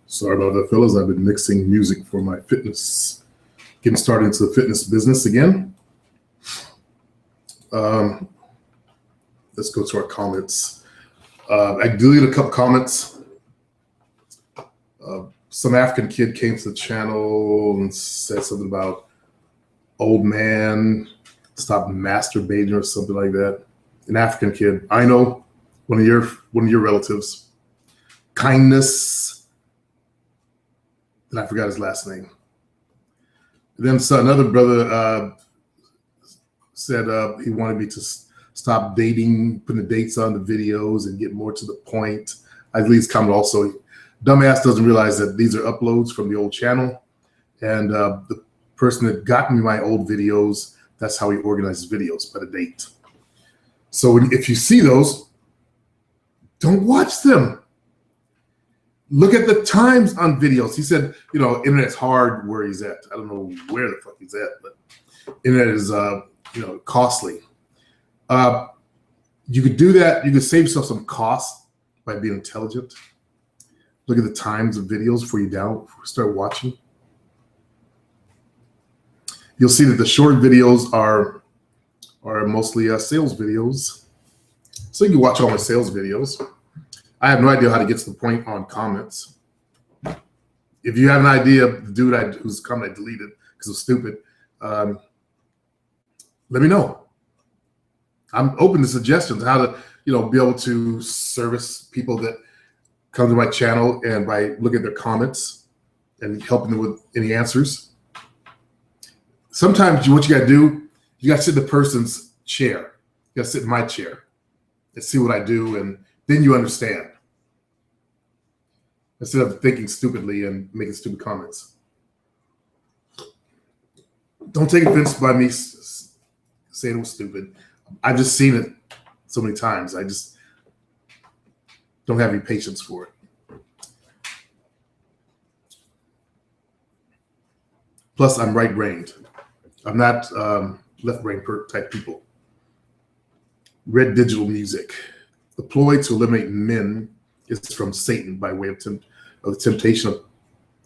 Sorry about that, fellas. I've been mixing music for my fitness, getting started into the fitness business again. Let's go to our comments. I deleted a couple comments. Some African kid came to the channel and said something about old man, stop masturbating or something like that. An African kid. I know, one of your relatives. Kindness. And I forgot his last name. And then another brother said he wanted me to stop dating, putting the dates on the videos and get more to the point. I least comment also, dumbass doesn't realize that these are uploads from the old channel. And the person that got me my old videos, that's how he organizes videos, by the date. So if you see those, don't watch them. Look at the times on videos. He said, you know, internet's hard where he's at. I don't know where the fuck he's at, but internet is, costly. You could do that. You could save yourself some cost by being intelligent. Look at the times of videos before you start watching. You'll see that the short videos are mostly sales videos. So you can watch all my sales videos. I have no idea how to get to the point on comments. If you have an idea, the dude whose comment I deleted because it was stupid, let me know. I'm open to suggestions how to, be able to service people that come to my channel and by looking at their comments and helping them with any answers. Sometimes what you got to do, you got to sit in the person's chair. You got to sit in my chair and see what I do, and then you understand. Instead of thinking stupidly and making stupid comments. Don't take offense by me saying it was stupid. I've just seen it so many times. I just don't have any patience for it. Plus, I'm right-brained. I'm not left-brain type people. Red Digital Music. The ploy to eliminate men is from Satan by way of the temptation of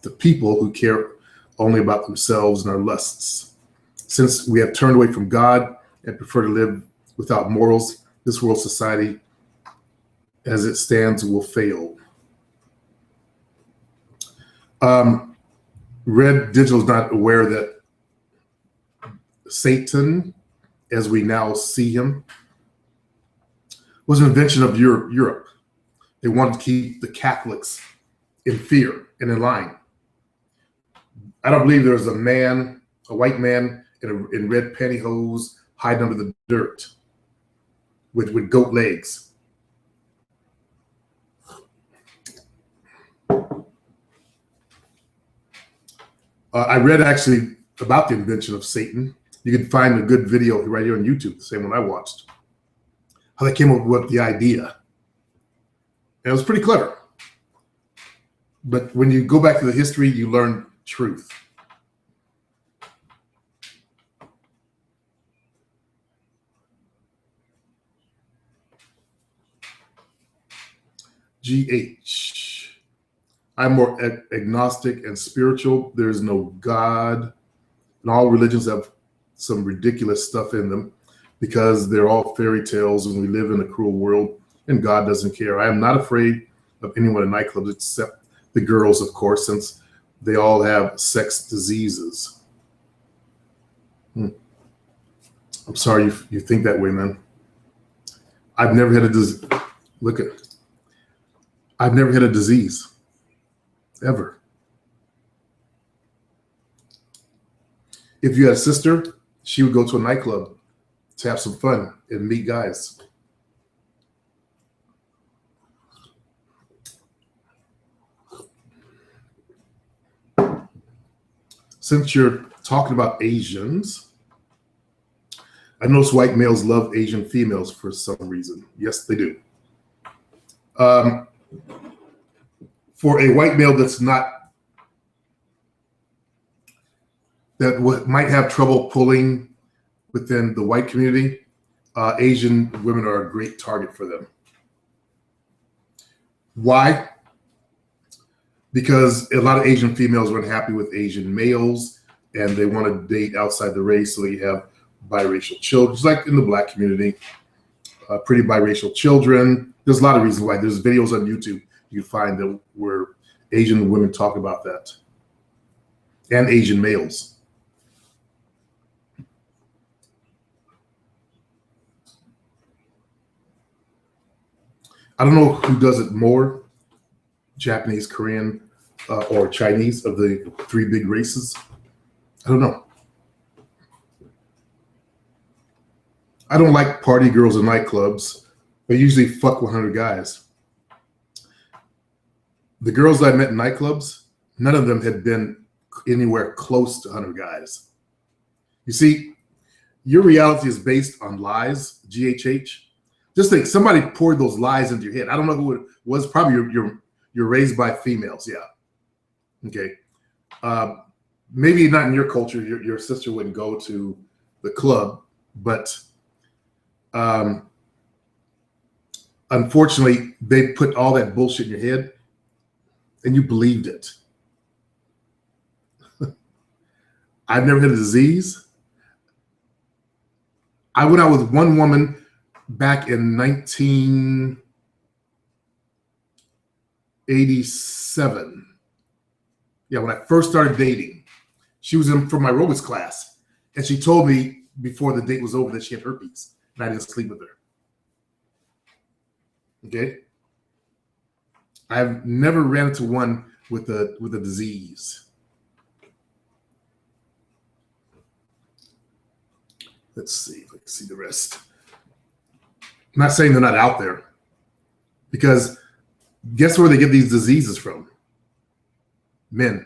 the people who care only about themselves and their lusts. Since we have turned away from God and prefer to live without morals, this world society as it stands will fail. Red Digital is not aware that Satan, as we now see him, was an invention of Europe. They wanted to keep the Catholics in fear and in line. I don't believe there's a white man in red pantyhose hiding under the dirt with goat legs. I read actually about the invention of Satan. You can find a good video right here on YouTube, the same one I watched, how they came up with the idea. And it was pretty clever. But when you go back to the history, you learn truth. GH. I'm more agnostic and spiritual. There's no God. And all religions have some ridiculous stuff in them because they're all fairy tales and we live in a cruel world and God doesn't care. I am not afraid of anyone in nightclubs except the girls, of course, since they all have sex diseases. I'm sorry you think that way, man. I've never had a disease. I've never had a disease, ever. If you had a sister, she would go to a nightclub to have some fun and meet guys. Since you're talking about Asians, I notice white males love Asian females for some reason. Yes, they do. For a white male that might have trouble pulling within the white community, Asian women are a great target for them. Why? Because a lot of Asian females are unhappy with Asian males and they want to date outside the race, so you have biracial children, just like in the black community, pretty biracial children. There's a lot of reasons why. There's videos on YouTube you can find that where Asian women talk about that, and Asian males. I don't know who does it more, Japanese, Korean, or Chinese of the three big races. I don't know. I don't like party girls in nightclubs. They usually fuck 100 guys. The girls I met in nightclubs, none of them had been anywhere close to 100 guys. You see, your reality is based on lies, GHH. Just think, somebody poured those lies into your head. I don't know who it was. Probably you're raised by females. Yeah. Okay. Maybe not in your culture. Your sister wouldn't go to the club, but unfortunately, they put all that bullshit in your head, and you believed it. I've never had a disease. I went out with one woman back in 1987. Yeah, when I first started dating, she was in for my aerobics class, and she told me before the date was over that she had herpes, and I didn't sleep with her. Okay, I've never ran into one with a disease. Let's see if I can see the rest. I'm not saying they're not out there, because guess where they get these diseases from? Men.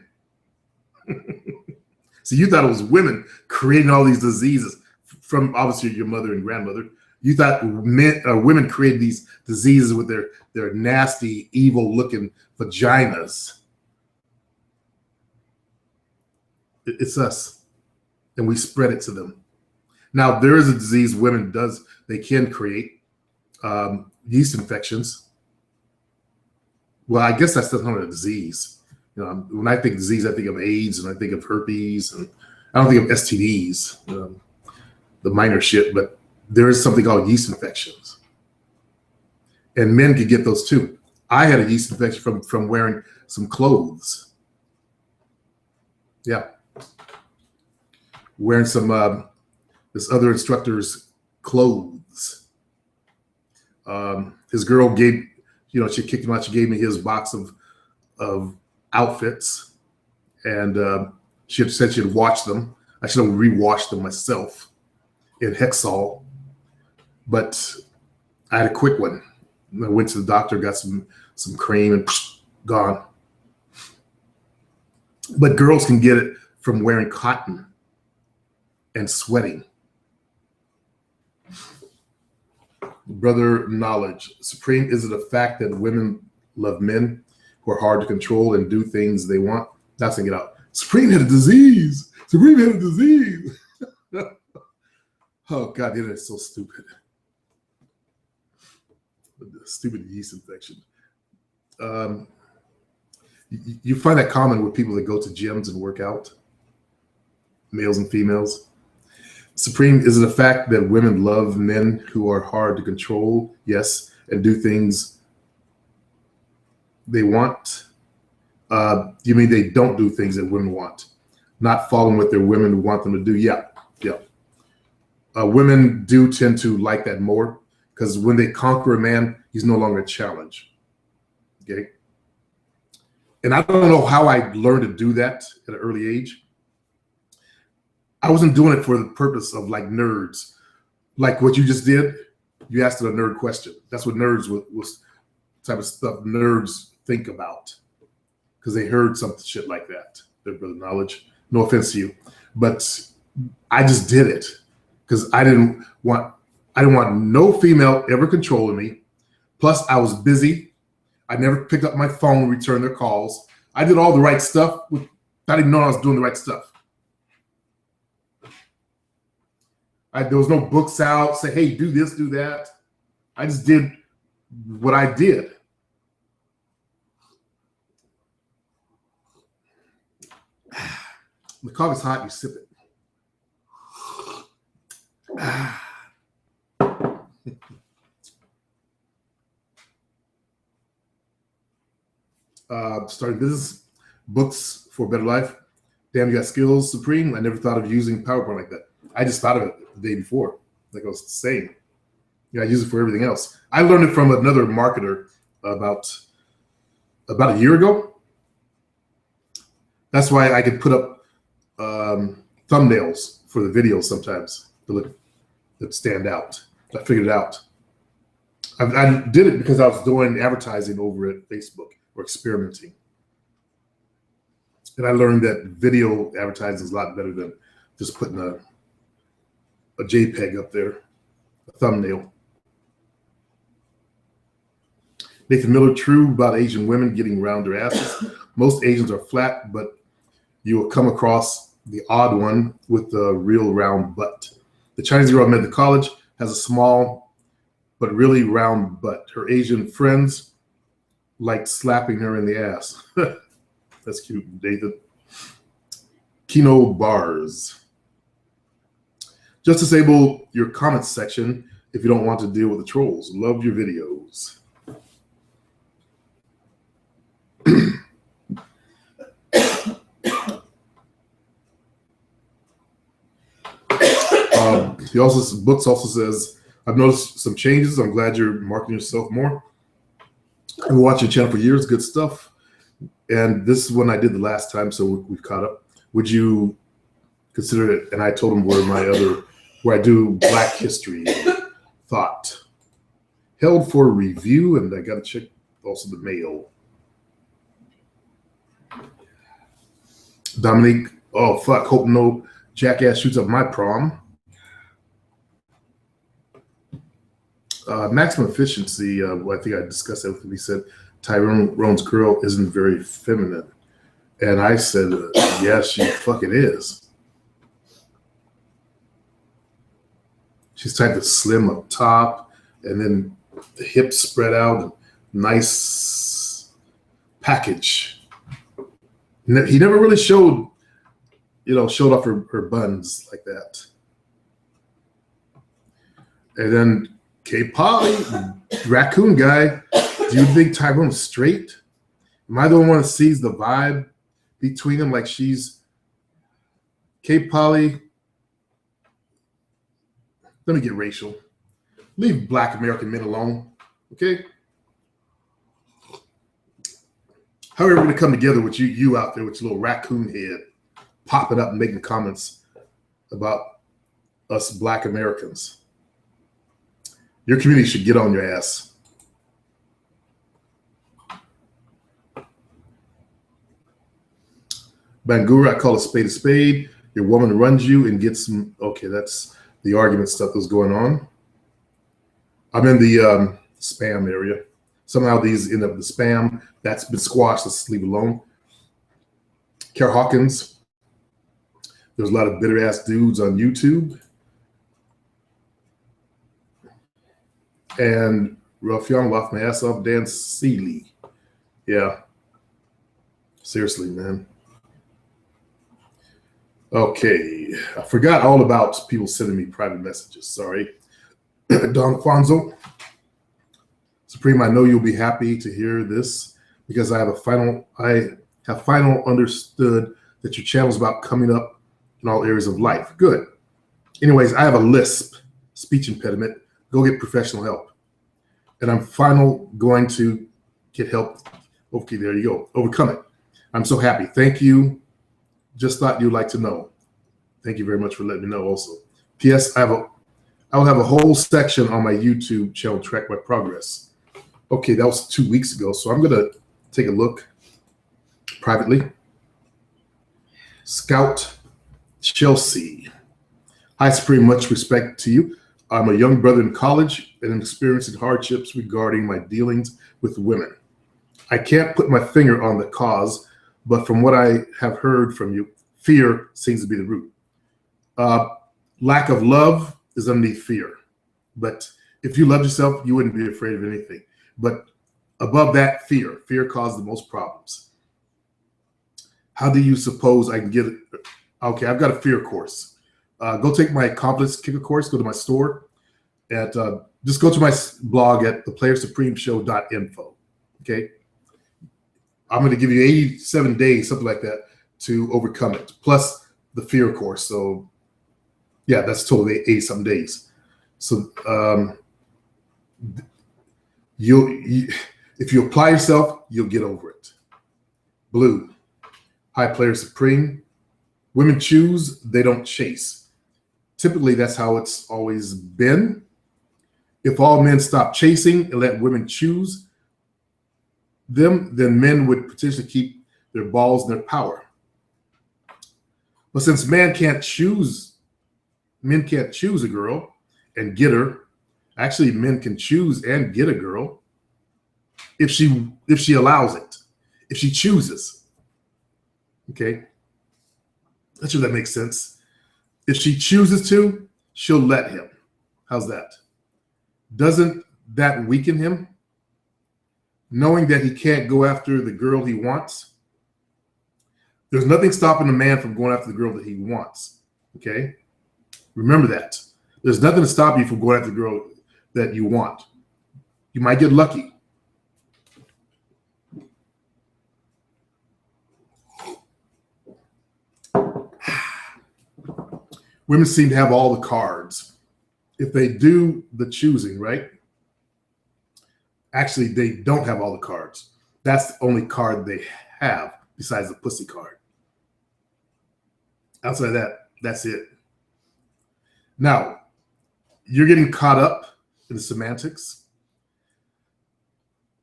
So you thought it was women creating all these diseases from obviously your mother and grandmother. You thought women created these diseases with their nasty, evil-looking vaginas. It's us, and we spread it to them. Now, there is a disease women they can create, yeast infections. Well, I guess that's not a disease. You know, when I think of disease, I think of AIDS and I think of herpes, and I don't think of STDs, the minor shit, but there is something called yeast infections. And men could get those too. I had a yeast infection from wearing some clothes. Yeah. Wearing some, this other instructor's clothes. His girl gave, she kicked him out. She gave me his box of outfits, and she had said she'd washed them. I should have rewashed them myself in Hexol, but I had a quick one. I went to the doctor, got some cream, and gone. But girls can get it from wearing cotton and sweating. Brother Knowledge, Supreme, is it a fact that women love men who are hard to control and do things they want? That's gonna get out. Supreme had a disease. Supreme had a disease. Oh God, the internet is so stupid. Stupid yeast infection. You find that common with people that go to gyms and work out, males and females. Supreme, is it a fact that women love men who are hard to control? Yes, and do things they want. You mean they don't do things that women want, not following what their women want them to do? Yeah. Women do tend to like that more, because when they conquer a man, he's no longer a challenge. Okay. And I don't know how I learned to do that at an early age. I wasn't doing it for the purpose of like nerds. Like what you just did, you asked a nerd question. That's what nerds was type of stuff nerds think about, because they heard some shit like that. Their brother Knowledge. No offense to you, but I just did it because I didn't want no female ever controlling me. Plus, I was busy. I never picked up my phone and returned their calls. I did all the right stuff without even knowing I was doing the right stuff. There was no books out, say, hey, do this, do that. I just did what I did. The coffee's hot, you sip it. Starting business, books for a better life. Damn, you got skills, Supreme. I never thought of using PowerPoint like that. I just thought of it the day before, like I was saying. I use it for everything else. I learned it from another marketer about a year ago. That's why I could put up thumbnails for the videos sometimes that stand out. I figured it out. I did it because I was doing advertising over at Facebook or experimenting. And I learned that video advertising is a lot better than just putting a JPEG up there, a thumbnail. Nathan Miller, true about Asian women getting round their asses. Most Asians are flat, but you will come across the odd one with the real round butt. The Chinese girl I met at college has a small but really round butt. Her Asian friends like slapping her in the ass. That's cute, Nathan. Kino Bars. Just disable your comments section if you don't want to deal with the trolls. Love your videos. Books also says, I've noticed some changes. I'm glad you're marketing yourself more. I've been watching your channel for years. Good stuff. And this is one I did the last time, so we've caught up. Would you consider it? And I told him where I do Black History Thought. Held for review, and I got to check also the mail. Dominique, oh fuck, hope no jackass shoots up my prom. Maximum efficiency, I think I discussed that with him. He said Tyrone's girl isn't very feminine. And I said, yeah, she fucking is. She's type of slim up top, and then the hips spread out, and nice package. He never really showed off her buns like that. And then K. Polly, raccoon guy, do you think Tyrone's straight? Am I the one that sees the vibe between them? Like she's K. Polly. Let me get racial. Leave Black American men alone, okay? How are we going to come together with you out there with your little raccoon head, popping up and making comments about us Black Americans? Your community should get on your ass. Bangura, I call a spade. Your woman runs you and gets some. Okay, that's the argument stuff that's going on. I'm in the spam area. Somehow these end up in the spam. That's been squashed. Let's leave it alone. Kara Hawkins. There's a lot of bitter ass dudes on YouTube. And Ruffian laughed my ass off. Dan Seeley. Yeah. Seriously, man. Okay. I forgot all about people sending me private messages. Sorry. Don Fonzo. Supreme, I know you'll be happy to hear this because I have finally understood that your channel is about coming up in all areas of life. Good. Anyways, I have a lisp, speech impediment. Go get professional help. And I'm finally going to get help. Okay, there you go. Overcome it. I'm so happy. Thank you. Just thought you'd like to know. Thank you very much for letting me know also. P.S. I will have a whole section on my YouTube channel to track my progress. Okay, that was 2 weeks ago. So I'm going to take a look privately. Scout Chelsea. Hi, Supreme. Much respect to you. I'm a young brother in college and am experiencing hardships regarding my dealings with women. I can't put my finger on the cause, but from what I have heard from you, fear seems to be the root. Lack of love is underneath fear. But if you loved yourself, you wouldn't be afraid of anything. But above that, fear. Fear causes the most problems. How do you suppose I can get Okay, I've got a fear course. Go take my Confidence Kicker course. Go to my store at just go to my blog at theplayersupremeshow.info. Okay, I'm going to give you 87 days, something like that, to overcome it, plus the fear course. So, yeah, that's totally 80-something days. So, if you apply yourself, you'll get over it. Blue, High Player Supreme. Women choose, they don't chase. Typically, that's how it's always been. If all men stop chasing and let women choose them, then men would potentially keep their balls in their power. But since men can't choose a girl and get her. Actually, men can choose and get a girl if she allows it, if she chooses. Okay, not sure that makes sense. If she chooses to, she'll let him. How's that? Doesn't that weaken him? Knowing that he can't go after the girl he wants. There's nothing stopping a man from going after the girl that he wants. Okay? Remember that. There's nothing to stop you from going after the girl that you want. You might get lucky. Women seem to have all the cards. If they do the choosing, right? Actually, they don't have all the cards. That's the only card they have besides the pussy card. Outside of that, that's it. Now, you're getting caught up in the semantics.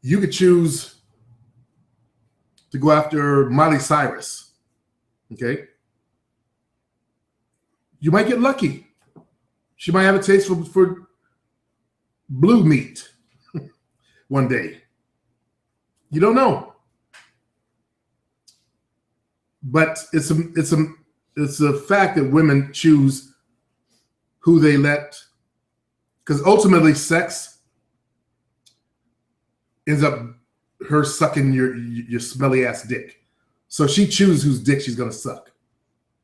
You could choose to go after Miley Cyrus, okay? You might get lucky. She might have a taste for blue meat one day. You don't know. But it's a fact that women choose who they let, because ultimately sex ends up her sucking your smelly ass dick. So she chooses whose dick she's gonna suck.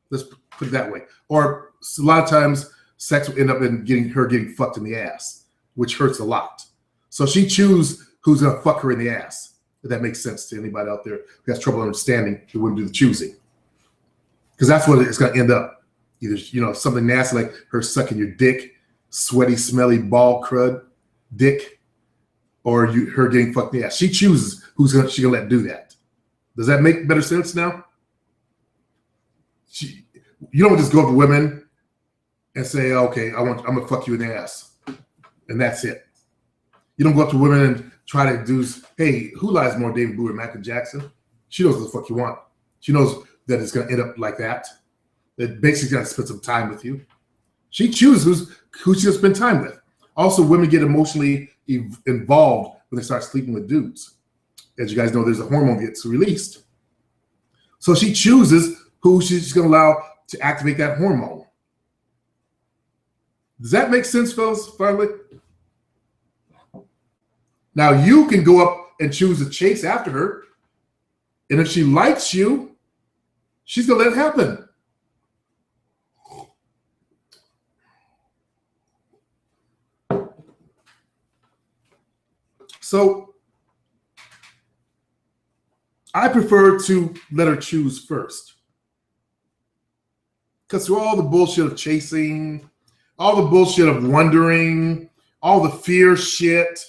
Let's put it that way. Or a lot of times sex will end up in getting fucked in the ass, which hurts a lot. So she chooses who's gonna fuck her in the ass. If that makes sense to anybody out there who has trouble understanding who wouldn't do the choosing. Because that's what it's gonna end up. Either, something nasty like her sucking your dick, sweaty, smelly ball crud dick, or her getting fucked in the ass. She chooses who's she gonna let do that. Does that make better sense now? You don't just go up to women and say, okay, I'm gonna fuck you in the ass, and that's it. You don't go up to women and try to do, hey, who lies more, David Bowie or Michael Jackson? She knows what the fuck you want. She knows that it's gonna end up like that. That basically gonna spend some time with you. She chooses who she's gonna spend time with. Also, women get emotionally involved when they start sleeping with dudes. As you guys know, there's a hormone that gets released. So she chooses who she's gonna allow to activate that hormone. Does that make sense, fellas, finally? Now you can go up and choose to chase after her. And if she likes you, she's gonna let it happen. So I prefer to let her choose first. Because through all the bullshit of chasing, all the bullshit of wondering, all the fear shit,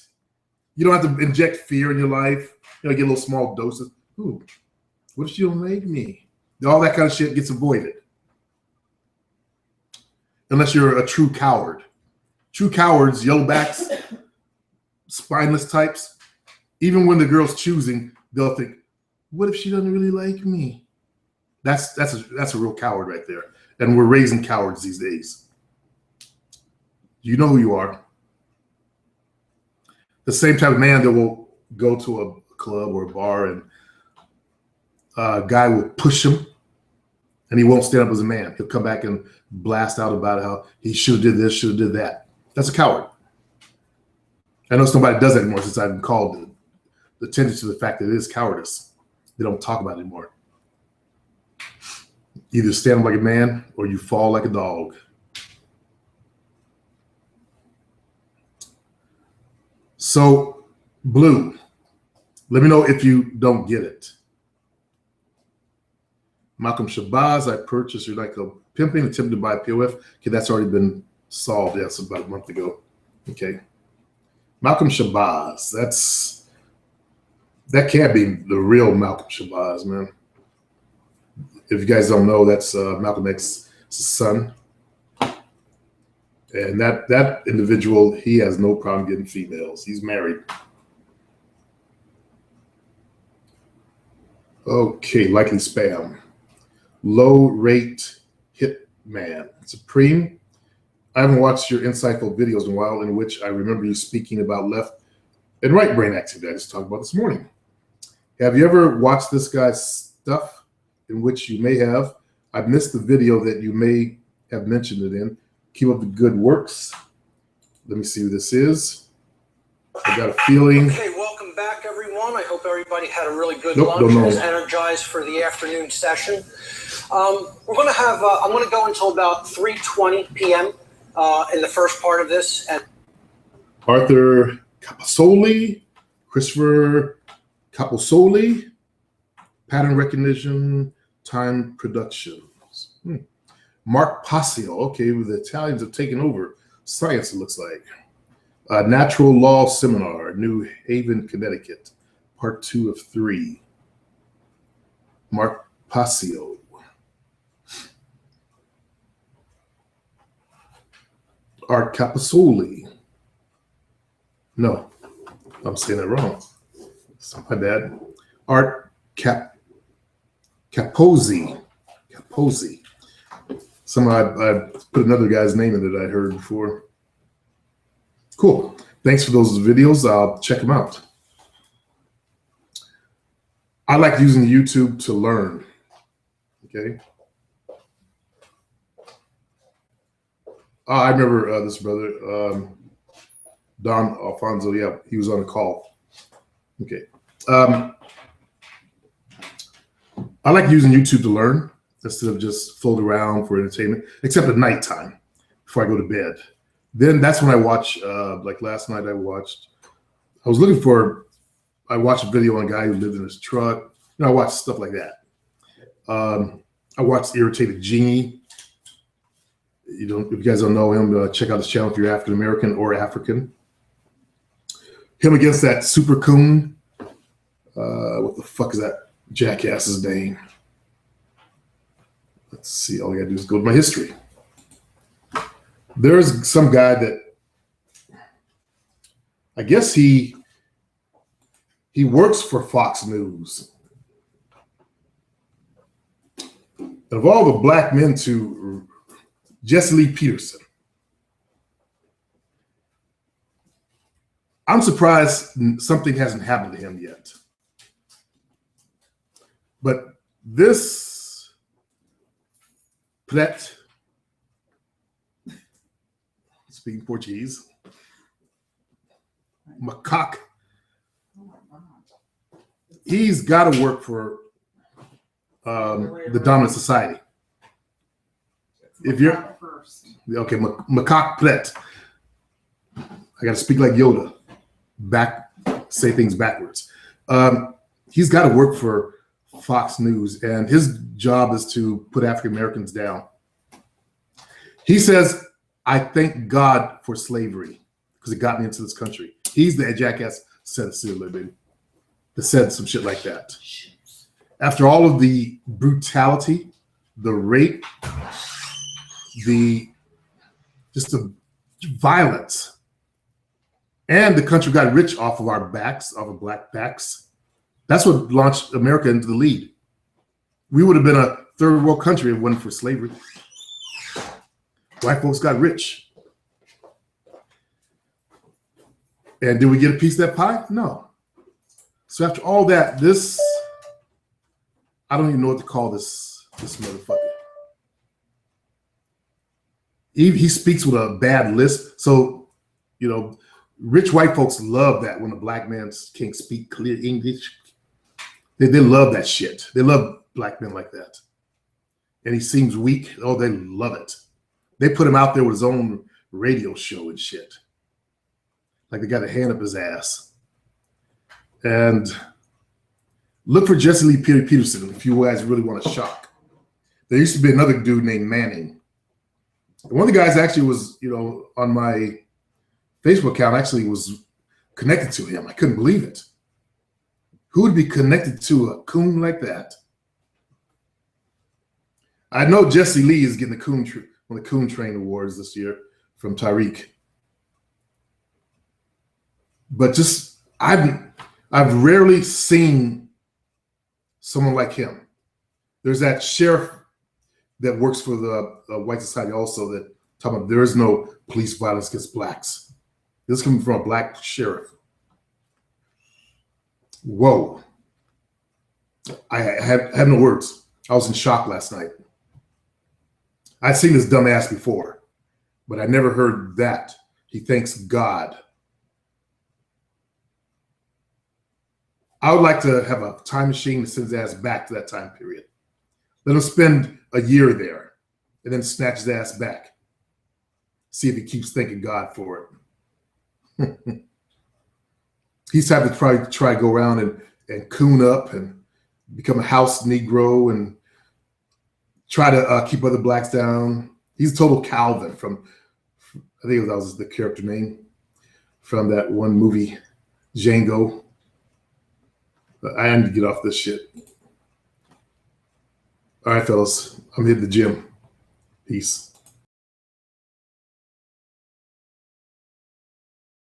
you don't have to inject fear in your life. Get little small doses. Ooh, what if she don't like me? All that kind of shit gets avoided. Unless you're a true coward. True cowards, yellowbacks, spineless types, even when the girl's choosing, they'll think, what if she doesn't really like me? That's a real coward right there. And we're raising cowards these days. You know who you are. The same type of man that will go to a club or a bar and a guy will push him and he won't stand up as a man. He'll come back and blast out about how he should have did this, should have did that. That's a coward. I know nobody does that anymore since I've been called the tendency to the fact that it is cowardice. They don't talk about it anymore. Either stand up like a man or you fall like a dog. So, Blue, let me know if you don't get it. Malcolm Shabazz, I purchased your like a pimping, attempted to buy POF. Okay, that's already been solved. That's about a month ago. Okay. Malcolm Shabazz, that can't be the real Malcolm Shabazz, man. If you guys don't know, that's Malcolm X's son. And that individual, he has no problem getting females. He's married. Okay, likely spam. Low rate hitman. Supreme. I haven't watched your insightful videos in a while in which I remember you speaking about left and right brain activity I just talked about this morning. Have you ever watched this guy's stuff in which you may have? I've missed the video that you may have mentioned it in. Keep up the good works. Let me see who this is. I got a feeling. Okay, welcome back, everyone. I hope everybody had a really good lunch and is energized for the afternoon session. We're going to have, I'm going to go until about 3:20 p.m. In the first part of this. Arthur Capasoli, Christopher Capasoli, pattern recognition, time productions. Mark Passio, okay, the Italians have taken over science, it looks like. Natural Law Seminar, New Haven, Connecticut, part 2 of 3. Mark Passio. Art Capasoli. No, I'm saying that wrong. It's my bad. Art Capozzi. Capozzi. Somehow I put another guy's name in it I heard before. Cool. Thanks for those videos. I'll check them out. I like using YouTube to learn. Okay. I remember this brother, Don Alfonso. Yeah, he was on a call. Okay. I like using YouTube to learn instead of just float around for entertainment, except at nighttime before I go to bed. Then that's when I watch, like last night I watched a video on a guy who lived in his truck. You know, I watched stuff like that. I watched Irritated Genie. If you guys don't know him, check out his channel if you're African American or African. Him against that super coon. What the fuck is that jackass's name? Let's see. All I gotta do is go to my history. There's some guy that I guess he works for Fox News. And of all the black men to Jesse Lee Peterson, I'm surprised something hasn't happened to him yet. But this Pret, speaking Portuguese, macaque, he's got to work for the dominant society. If you're okay, macaque Pret, I got to speak like Yoda, say things backwards. He's got to work for Fox News, and his job is to put African Americans down. He says, I thank God for slavery because it got me into this country. He's the jackass that said some shit like that. After all of the brutality, the rape, the violence, and the country got rich off of our backs, off of black backs. That's what launched America into the lead. We would have been a third world country if it wasn't for slavery. White folks got rich. And did we get a piece of that pie? No. So after all that, I don't even know what to call this motherfucker. He speaks with a bad lisp. So, rich white folks love that when a black man can't speak clear English. They love that shit. They love black men like that. and he seems weak, oh, they love it. They put him out there with his own radio show and shit. Like they got a hand up his ass. And look for Jesse Lee Peterson if you guys really want a shock. There used to be another dude named Manning. And one of the guys actually was, on my Facebook account, actually was connected to him. I couldn't believe it. Who would be connected to a coon like that? I know Jesse Lee is getting one of the Coon Train Awards this year from Tariq. But just I've rarely seen someone like him. There's that sheriff that works for the White Society also that talking about there is no police violence against blacks. This is coming from a black sheriff. Whoa. I have no words. I was in shock last night. I'd seen this dumbass before, but I never heard that. He thanks God. I would like to have a time machine that sends his ass back to that time period. Let him spend a year there and then snatch his ass back. See if he keeps thanking God for it. He's had to try to go around and coon up and become a house Negro and try to keep other blacks down. He's a total Calvin from, I think that was the character name from that one movie, Django. But I need to get off this shit. All right, fellas, I'm hitting the gym. Peace.